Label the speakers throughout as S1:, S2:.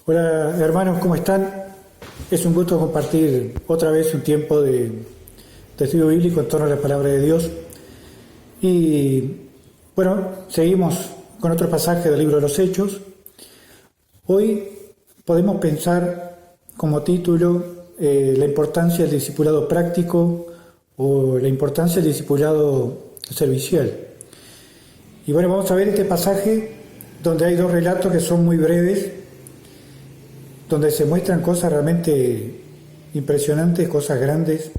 S1: Hola hermanos, ¿cómo están? Es un gusto compartir otra vez un tiempo de estudio bíblico en torno a la palabra de Dios. Y bueno, seguimos con otro pasaje del libro de los Hechos. Hoy podemos pensar como título la importancia del discipulado práctico o la importancia del discipulado servicial. Y bueno, vamos a ver este pasaje donde hay dos relatos que son muy breves, donde se muestran cosas realmente impresionantes, cosas grandes,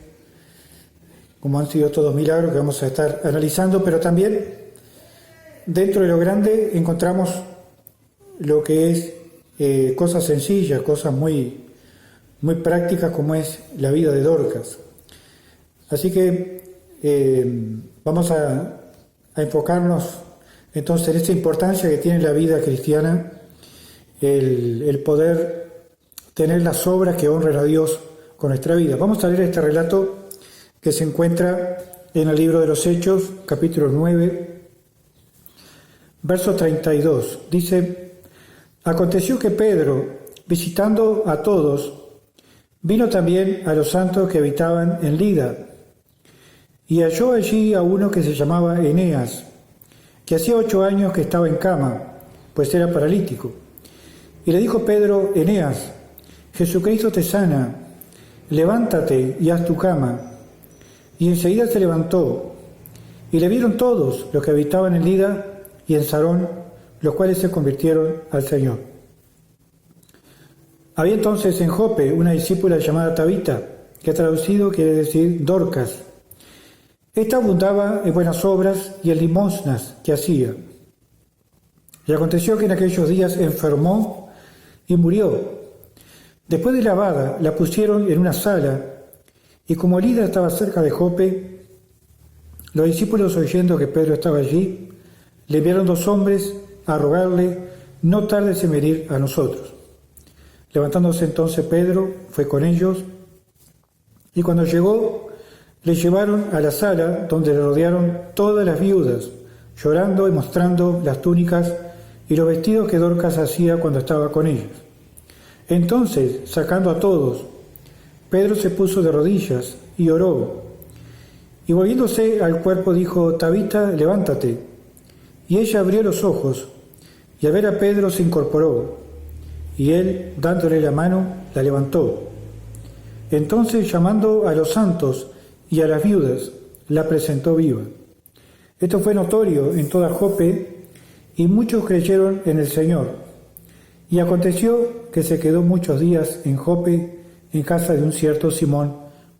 S1: como han sido todos milagros que vamos a estar analizando, pero también dentro de lo grande encontramos lo que es cosas sencillas, cosas muy prácticas, como es la vida de Dorcas. Así que vamos a enfocarnos entonces en esta importancia que tiene la vida cristiana, el poder tener las obras que honren a Dios con nuestra vida. Vamos a leer este relato que se encuentra en el libro de los Hechos, capítulo 9, verso 32. Dice: aconteció que Pedro, visitando a todos, vino también a los santos que habitaban en Lida, y halló allí a uno que se llamaba Eneas, que hacía 8 años que estaba en cama, pues era paralítico. Y le dijo Pedro: Eneas, Jesucristo te sana, levántate y haz tu cama. Y enseguida se levantó, y le vieron todos los que habitaban en Lida y en Sarón, los cuales se convirtieron al Señor. Había entonces en Jope una discípula llamada Tabita, que traducido quiere decir Dorcas. Esta abundaba en buenas obras y en limosnas que hacía. Y aconteció que en aquellos días enfermó y murió. Después de lavada, la pusieron en una sala, y como Lida estaba cerca de Jope, los discípulos, oyendo que Pedro estaba allí, le enviaron 2 hombres a rogarle: no tardes en venir a nosotros. Levantándose entonces Pedro, fue con ellos, y cuando llegó, le llevaron a la sala, donde le rodearon todas las viudas, llorando y mostrando las túnicas y los vestidos que Dorcas hacía cuando estaba con ellos. Entonces, sacando a todos, Pedro se puso de rodillas y oró, y volviéndose al cuerpo dijo: Tabita, levántate. Y ella abrió los ojos, y al ver a Pedro se incorporó, y él, dándole la mano, la levantó. Entonces, llamando a los santos y a las viudas, la presentó viva. Esto fue notorio en toda Jope, y muchos creyeron en el Señor. Y aconteció que se quedó muchos días en Jope, en casa de un cierto Simón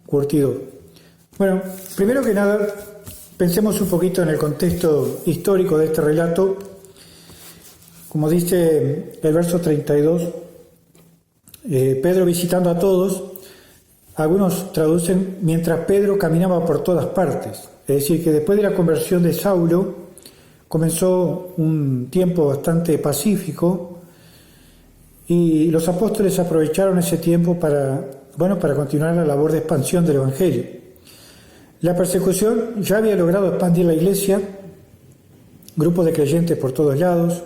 S1: curtidor. Bueno, primero que nada, pensemos un poquito en el contexto histórico de este relato. Como dice el verso 32, Pedro visitando a todos, algunos traducen mientras Pedro caminaba por todas partes. Es decir, que después de la conversión de Saulo, comenzó un tiempo bastante pacífico, y los apóstoles aprovecharon ese tiempo para continuar la labor de expansión del Evangelio. La persecución ya había logrado expandir la iglesia, grupos de creyentes por todos lados,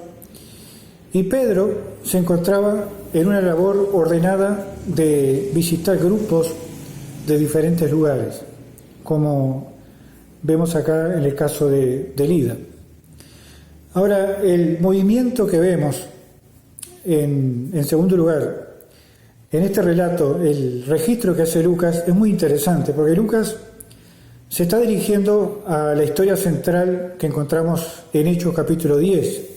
S1: y Pedro se encontraba en una labor ordenada de visitar grupos de diferentes lugares, como vemos acá en el caso de Lida. Ahora, el movimiento que vemos en segundo lugar, en este relato, el registro que hace Lucas es muy interesante, porque Lucas se está dirigiendo a la historia central que encontramos en Hechos capítulo 10,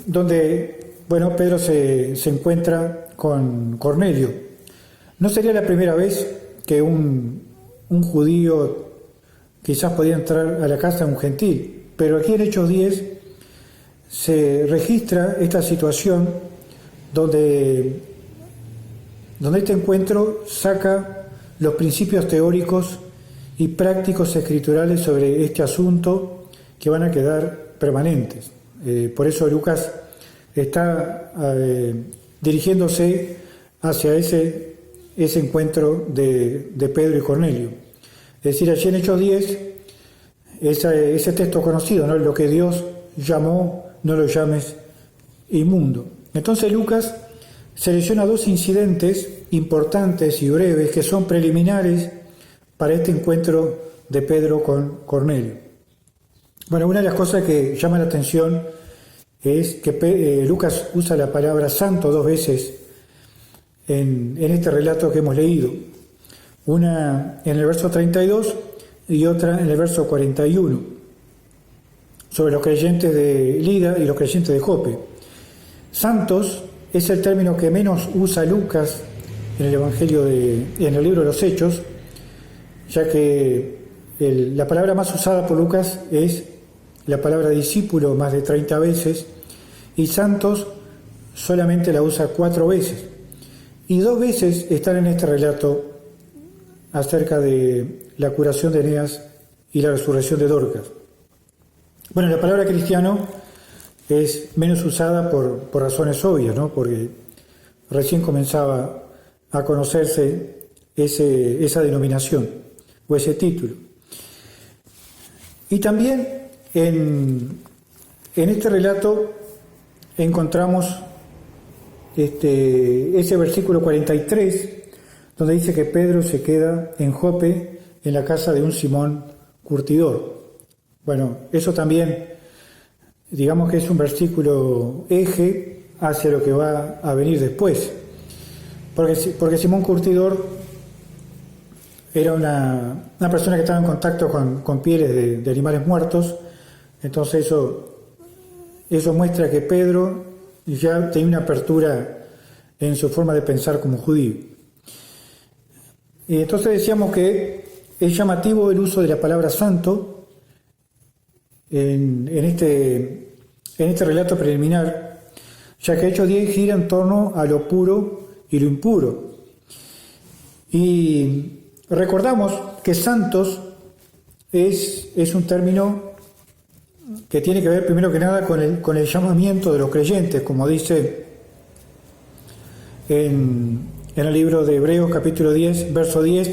S1: donde Pedro se encuentra con Cornelio. No sería la primera vez que un judío quizás podía entrar a la casa de un gentil, pero aquí en Hechos 10 se registra esta situación donde este encuentro saca los principios teóricos y prácticos escriturales sobre este asunto que van a quedar permanentes. Por eso Lucas está dirigiéndose hacia ese ese encuentro de Pedro y Cornelio. Es decir, allí en Hechos 10, ese texto conocido, ¿no? Lo que Dios llamó, no lo llames inmundo. Entonces Lucas selecciona dos incidentes importantes y breves que son preliminares para este encuentro de Pedro con Cornelio. Bueno, una de las cosas que llama la atención es que Lucas usa la palabra santo dos veces en este relato que hemos leído. Una en el verso 32 y otra en el verso 41, sobre los creyentes de Lida y los creyentes de Jope. Santos es el término que menos usa Lucas en el Evangelio en el libro de los Hechos, ya que la palabra más usada por Lucas es la palabra discípulo más de 30 veces, y santos solamente la usa 4 veces. Y 2 veces están en este relato acerca de la curación de Eneas y la resurrección de Dorcas. Bueno, la palabra cristiano es menos usada por razones obvias, ¿no? Porque recién comenzaba a conocerse esa denominación o ese título. Y también en este relato encontramos ese versículo 43, donde dice que Pedro se queda en Jope, en la casa de un Simón curtidor. Bueno, eso también, digamos que es un versículo eje hacia lo que va a venir después. Porque Simón curtidor era una persona que estaba en contacto con pieles de animales muertos. Entonces eso muestra que Pedro ya tenía una apertura en su forma de pensar como judío. Y entonces decíamos que es llamativo el uso de la palabra santo en este relato preliminar, ya que Hechos 10 gira en torno a lo puro y lo impuro. Y recordamos que santos es un término que tiene que ver primero que nada con el llamamiento de los creyentes, como dice en el libro de Hebreos capítulo 10, verso 10,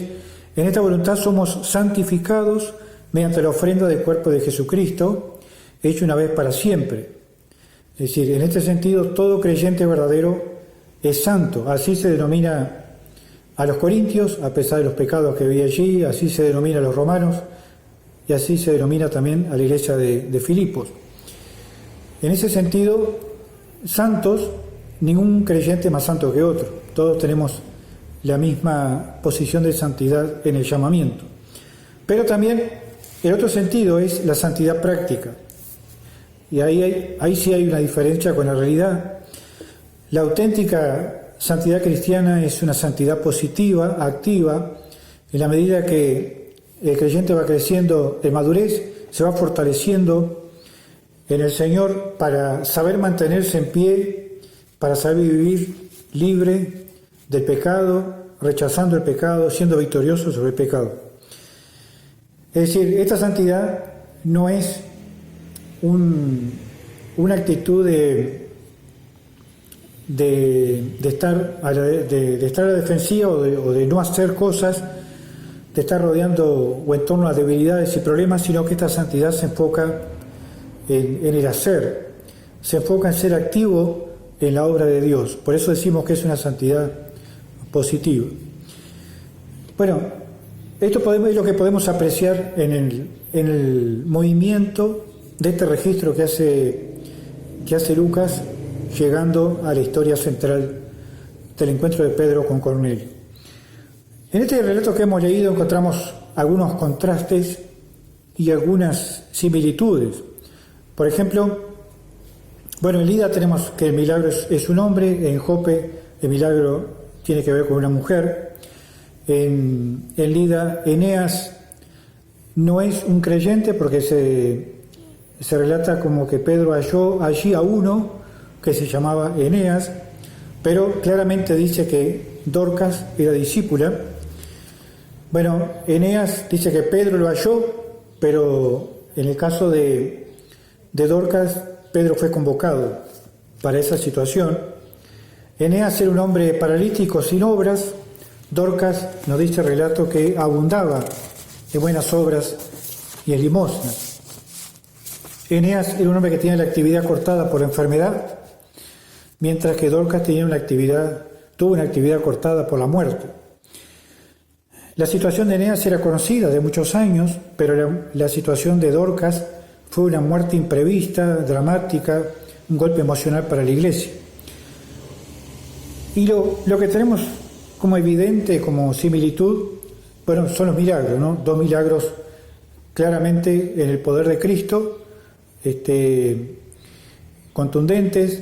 S1: en esta voluntad somos santificados mediante la ofrenda del cuerpo de Jesucristo, hecho una vez para siempre. Es decir, en este sentido, todo creyente verdadero es santo. Así se denomina a los corintios, a pesar de los pecados que había allí, así se denomina a los romanos, y así se denomina también a la iglesia de Filipos. En ese sentido, santos, ningún creyente más santo que otro. Todos tenemos la misma posición de santidad en el llamamiento. Pero también el otro sentido es la santidad práctica. Y ahí sí hay una diferencia con la realidad. La auténtica santidad cristiana es una santidad positiva, activa, en la medida que el creyente va creciendo en madurez, se va fortaleciendo en el Señor para saber mantenerse en pie, para saber vivir libre del pecado, rechazando el pecado, siendo victorioso sobre el pecado. Es decir, esta santidad no es una actitud de estar a la defensiva o de no hacer cosas, de estar rodeando o en torno a debilidades y problemas, sino que esta santidad se enfoca en el hacer, se enfoca en ser activo en la obra de Dios. Por eso decimos que es una santidad positiva. Bueno, esto es lo que podemos apreciar en el movimiento de este registro que hace Lucas, llegando a la historia central del encuentro de Pedro con Cornelio. En este relato que hemos leído encontramos algunos contrastes y algunas similitudes. Por ejemplo, bueno, en Lida tenemos que el milagro es un hombre, en Jope el milagro tiene que ver con una mujer. En Lida, Eneas no es un creyente porque se relata como que Pedro halló allí a uno que se llamaba Eneas, pero claramente dice que Dorcas era discípula. Bueno, Eneas dice que Pedro lo halló, pero en el caso de Dorcas, Pedro fue convocado para esa situación. Eneas era un hombre paralítico sin obras, Dorcas, nos dice el relato, que abundaba en buenas obras y en limosnas. Eneas era un hombre que tenía la actividad cortada por enfermedad, mientras que Dorcas tuvo una actividad cortada por la muerte. La situación de Eneas era conocida de muchos años, pero la situación de Dorcas fue una muerte imprevista, dramática, un golpe emocional para la iglesia. Y lo que tenemos como evidente, como similitud, bueno, son los milagros, ¿no? Dos milagros claramente en el poder de Cristo, contundentes,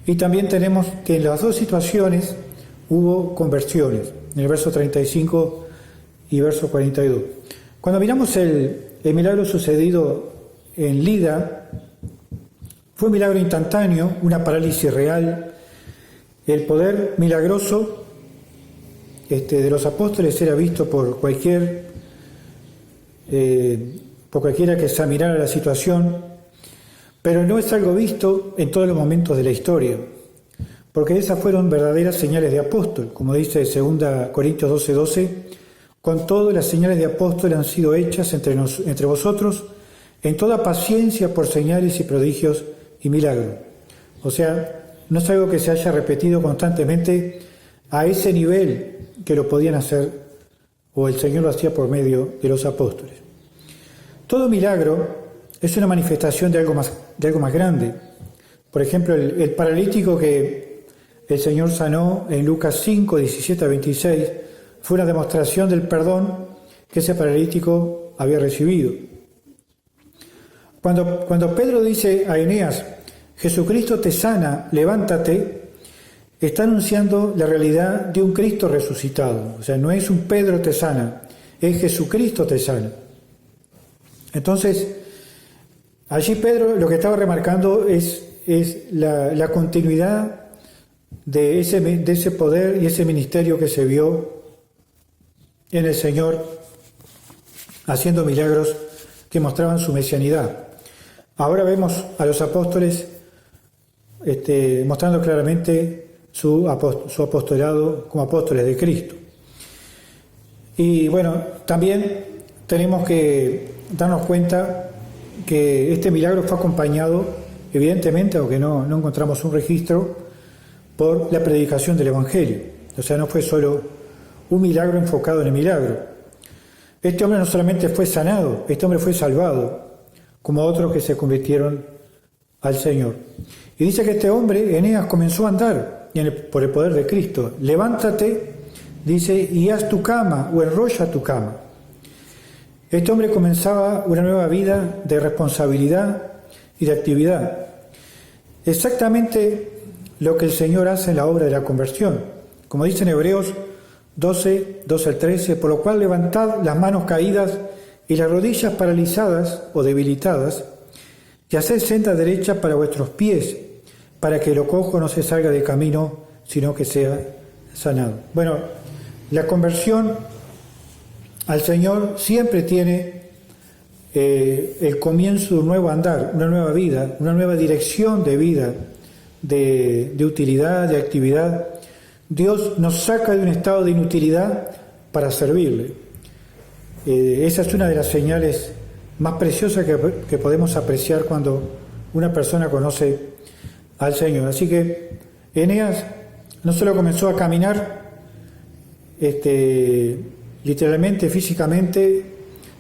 S1: y también tenemos que en las dos situaciones hubo conversiones, en el verso 35 y verso 42. Cuando miramos el milagro sucedido en Lida, fue un milagro instantáneo, una parálisis real. El poder milagroso de los apóstoles era visto por cualquiera que examinara la situación, pero no es algo visto en todos los momentos de la historia, porque esas fueron verdaderas señales de apóstol, como dice 2 Corintios 12:12, con todo las señales de apóstol han sido hechas entre vosotros en toda paciencia por señales y prodigios y milagros. O sea, no es algo que se haya repetido constantemente a ese nivel que lo podían hacer, o el Señor lo hacía por medio de los apóstoles. Todo milagro es una manifestación de algo más grande. Por ejemplo, el paralítico que el Señor sanó en Lucas 5, 17 a 26, fue una demostración del perdón que ese paralítico había recibido. Cuando Pedro dice a Eneas, Jesucristo te sana, levántate, está anunciando la realidad de un Cristo resucitado. O sea, no es un Pedro te sana, es Jesucristo te sana. Entonces, allí Pedro lo que estaba remarcando es la continuidad de ese poder y ese ministerio que se vio en el Señor, haciendo milagros que mostraban su mesianidad. Ahora vemos a los apóstoles mostrando claramente su apostolado como apóstoles de Cristo. Y bueno, también tenemos que darnos cuenta que este milagro fue acompañado, evidentemente, aunque no encontramos un registro, por la predicación del Evangelio. O sea, no fue solo un milagro enfocado en el milagro. Este hombre no solamente fue sanado, este hombre fue salvado, como otros que se convirtieron al Señor. Y dice que este hombre, Eneas, comenzó a andar por el poder de Cristo. Levántate, dice, y haz tu cama, o enrolla tu cama. Este hombre comenzaba una nueva vida de responsabilidad y de actividad. Exactamente lo que el Señor hace en la obra de la conversión. Como dice en Hebreos 12 al 13, por lo cual levantad las manos caídas y las rodillas paralizadas o debilitadas, y haced senda derecha para vuestros pies, para que lo cojo no se salga de camino, sino que sea sanado. Bueno, la conversión al Señor siempre tiene el comienzo de un nuevo andar, una nueva vida, una nueva dirección de vida, de utilidad, de actividad. Dios nos saca de un estado de inutilidad para servirle. Esa es una de las señales más preciosas que podemos apreciar cuando una persona conoce al Señor. Así que Eneas no solo comenzó a caminar literalmente, físicamente,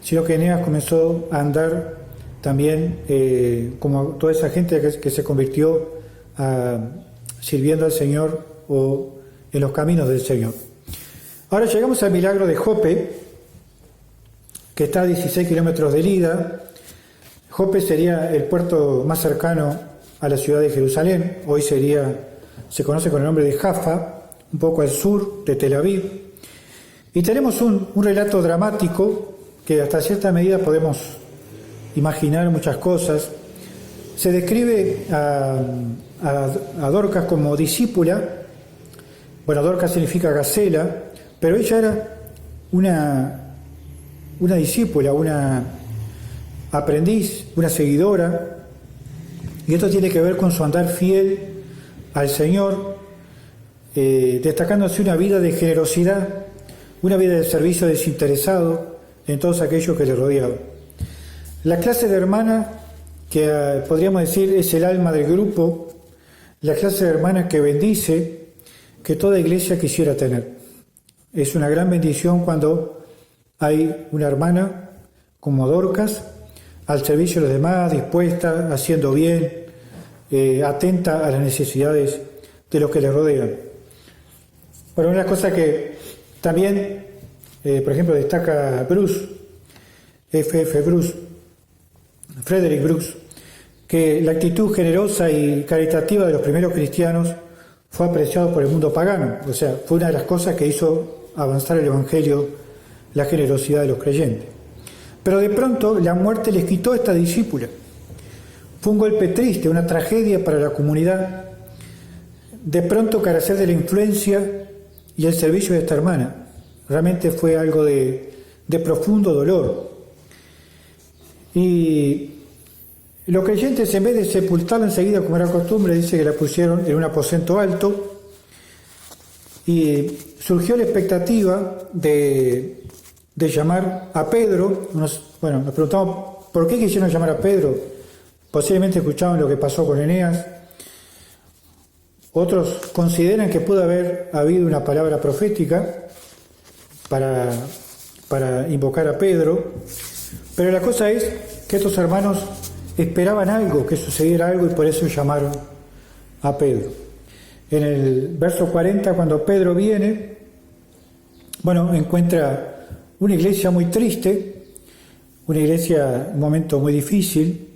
S1: sino que Eneas comenzó a andar también como toda esa gente que se convirtió sirviendo al Señor o en los caminos del Señor. Ahora llegamos al milagro de Jope, que está a 16 kilómetros de Lida. Jope sería el puerto más cercano a la ciudad de Jerusalén. Hoy se conoce con el nombre de Jaffa, un poco al sur de Tel Aviv. Y tenemos un relato dramático que hasta cierta medida podemos imaginar muchas cosas. Se describe a Dorcas como discípula. Bueno, Dorcas significa gacela, pero ella era una discípula, una aprendiz, una seguidora, y esto tiene que ver con su andar fiel al Señor, destacándose una vida de generosidad, una vida de servicio desinteresado en todos aquellos que le rodeaban. La clase de hermana que podríamos decir es el alma del grupo, la clase de hermana que bendice, que toda iglesia quisiera tener. Es una gran bendición cuando hay una hermana como Dorcas, al servicio de los demás, dispuesta, haciendo bien, atenta a las necesidades de los que le rodean. Bueno, una cosa que también, por ejemplo, destaca Bruce, Frederick Bruce, que la actitud generosa y caritativa de los primeros cristianos fue apreciado por el mundo pagano. O sea, fue una de las cosas que hizo avanzar el Evangelio, la generosidad de los creyentes. Pero de pronto la muerte les quitó a esta discípula. Fue un golpe triste, una tragedia para la comunidad. De pronto carecer de la influencia y el servicio de esta hermana. Realmente fue algo de profundo dolor. Y los creyentes, en vez de sepultarla enseguida como era costumbre, dice que la pusieron en un aposento alto. Y surgió la expectativa de llamar a Pedro. Nos preguntamos por qué quisieron llamar a Pedro. Posiblemente escuchaban lo que pasó con Eneas. Otros consideran que pudo haber habido una palabra profética para invocar a Pedro. Pero la cosa es que estos hermanos esperaban algo, que sucediera algo, y por eso llamaron a Pedro. En el verso 40, cuando Pedro viene, encuentra una iglesia muy triste, una iglesia en un momento muy difícil,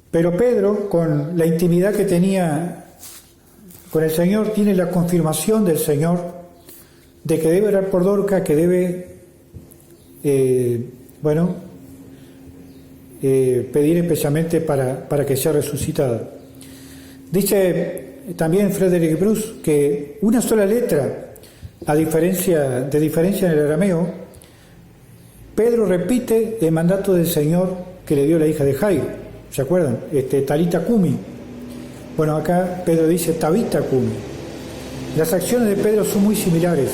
S1: pero Pedro, con la intimidad que tenía con el Señor, tiene la confirmación del Señor de que debe orar por Dorcas, que debe pedir especialmente para que sea resucitada. Dice también Frederick Bruce que una sola letra, de diferencia en el arameo, Pedro repite el mandato del Señor que le dio la hija de Jairo. ¿Se acuerdan? Talita Cumi. Bueno, acá Pedro dice Tabita Cumi. Las acciones de Pedro son muy similares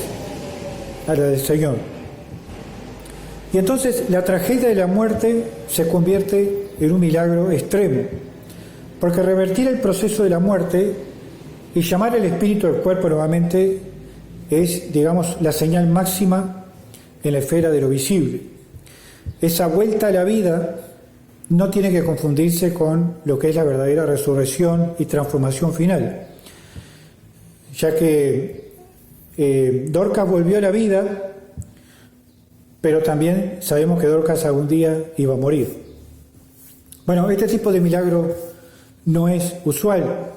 S1: a las del Señor. Y entonces la tragedia de la muerte se convierte en un milagro extremo, porque revertir el proceso de la muerte y llamar el espíritu al cuerpo nuevamente es, digamos, la señal máxima en la esfera de lo visible. Esa vuelta a la vida no tiene que confundirse con lo que es la verdadera resurrección y transformación final, ya que Dorcas volvió a la vida, pero también sabemos que Dorcas algún día iba a morir. Bueno, este tipo de milagro no es usual.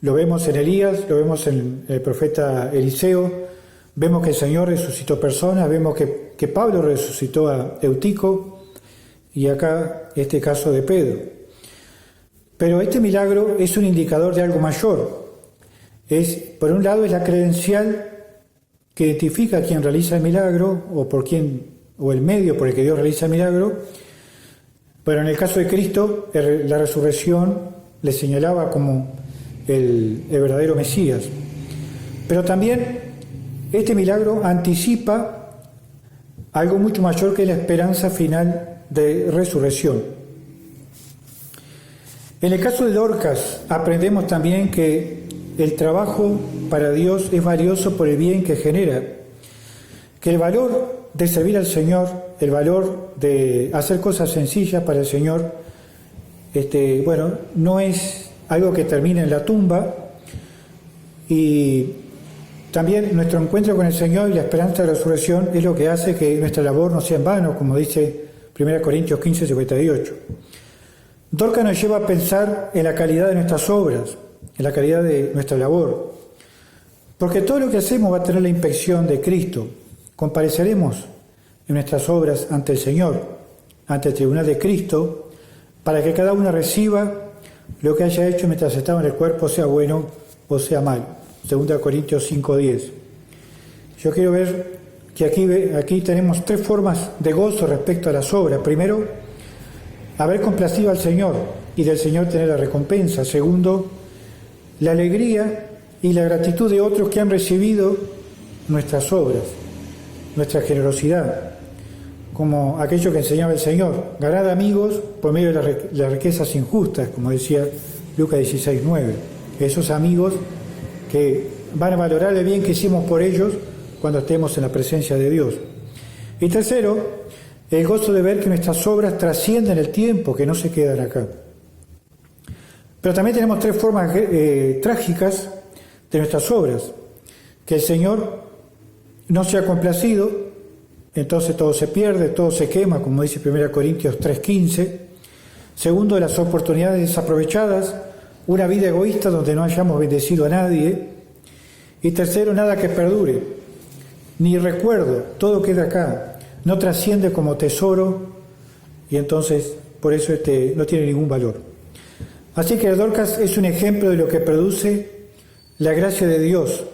S1: Lo vemos en Elías, lo vemos en el profeta Eliseo, vemos que el Señor resucitó personas, vemos que Pablo resucitó a Eutico, y acá este caso de Pedro. Pero este milagro es un indicador de algo mayor. Por un lado, es la credencial que identifica a quien realiza el milagro o el medio por el que Dios realiza el milagro. Pero en el caso de Cristo, la resurrección le señalaba como el verdadero Mesías. Pero también este milagro anticipa algo mucho mayor, que es la esperanza final de resurrección. En el caso de Dorcas, aprendemos también que el trabajo para Dios es valioso por el bien que genera, que el valor de servir al Señor, el valor de hacer cosas sencillas para el Señor, no es algo que termine en la tumba. Y también nuestro encuentro con el Señor y la esperanza de la resurrección es lo que hace que nuestra labor no sea en vano, como dice 1 Corintios 15, 58. Dorcas nos lleva a pensar en la calidad de nuestras obras, en la calidad de nuestra labor, porque todo lo que hacemos va a tener la inspección de Cristo. Compareceremos en nuestras obras ante el Señor, ante el tribunal de Cristo, para que cada uno reciba lo que haya hecho mientras estaba en el cuerpo, sea bueno o sea mal. 2 Corintios 5:10. Yo quiero ver que aquí tenemos 3 formas de gozo respecto a las obras. Primero, haber complacido al Señor y del Señor tener la recompensa. Segundo, la alegría y la gratitud de otros que han recibido nuestras obras, nuestra generosidad, como aquello que enseñaba el Señor, ganad amigos por medio de las riquezas injustas, como decía Lucas 16:9. Esos amigos que van a valorar el bien que hicimos por ellos cuando estemos en la presencia de Dios. Y tercero, el gozo de ver que nuestras obras trascienden el tiempo, que no se quedan acá. Pero también tenemos tres formas trágicas de nuestras obras: que el Señor no se ha complacido, entonces todo se pierde, todo se quema, como dice 1 Corintios 3:15. Segundo, las oportunidades desaprovechadas, una vida egoísta donde no hayamos bendecido a nadie. Y tercero, nada que perdure, ni recuerdo, todo queda acá, no trasciende como tesoro y entonces por eso no tiene ningún valor. Así que Dorcas es un ejemplo de lo que produce la gracia de Dios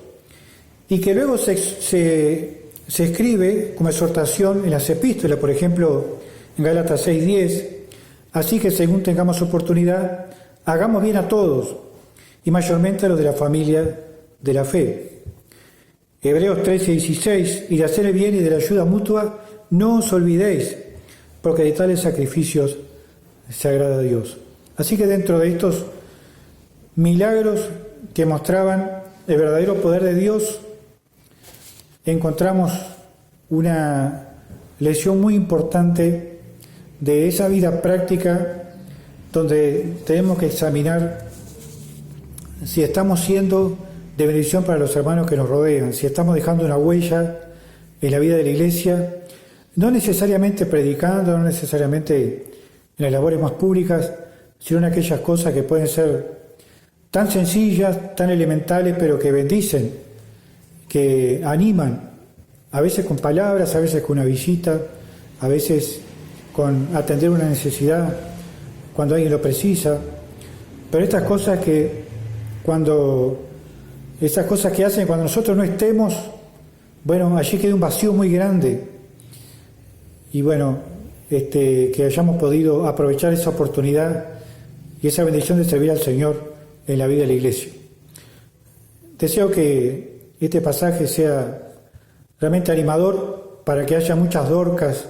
S1: y que luego se escribe como exhortación en las epístolas, por ejemplo en Gálatas 6:10, así que según tengamos oportunidad, hagamos bien a todos y mayormente a los de la familia de la fe. Hebreos 13:16, y de hacer el bien y de la ayuda mutua, no os olvidéis, porque de tales sacrificios se agrada a Dios. Así que dentro de estos milagros que mostraban el verdadero poder de Dios, encontramos una lección muy importante de esa vida práctica donde tenemos que examinar si estamos siendo de bendición para los hermanos que nos rodean, si estamos dejando una huella en la vida de la Iglesia, no necesariamente predicando, no necesariamente en las labores más públicas, sino en aquellas cosas que pueden ser tan sencillas, tan elementales, pero que bendicen, que animan, a veces con palabras, a veces con una visita, a veces con atender una necesidad cuando alguien lo precisa, pero estas cosas que hacen cuando nosotros no estemos, bueno, allí queda un vacío muy grande. Y bueno, que hayamos podido aprovechar esa oportunidad y esa bendición de servir al Señor en la vida de la Iglesia. Deseo que este pasaje sea realmente animador para que haya muchas Dorcas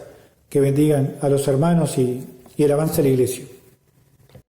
S1: que bendigan a los hermanos y el avance de la Iglesia.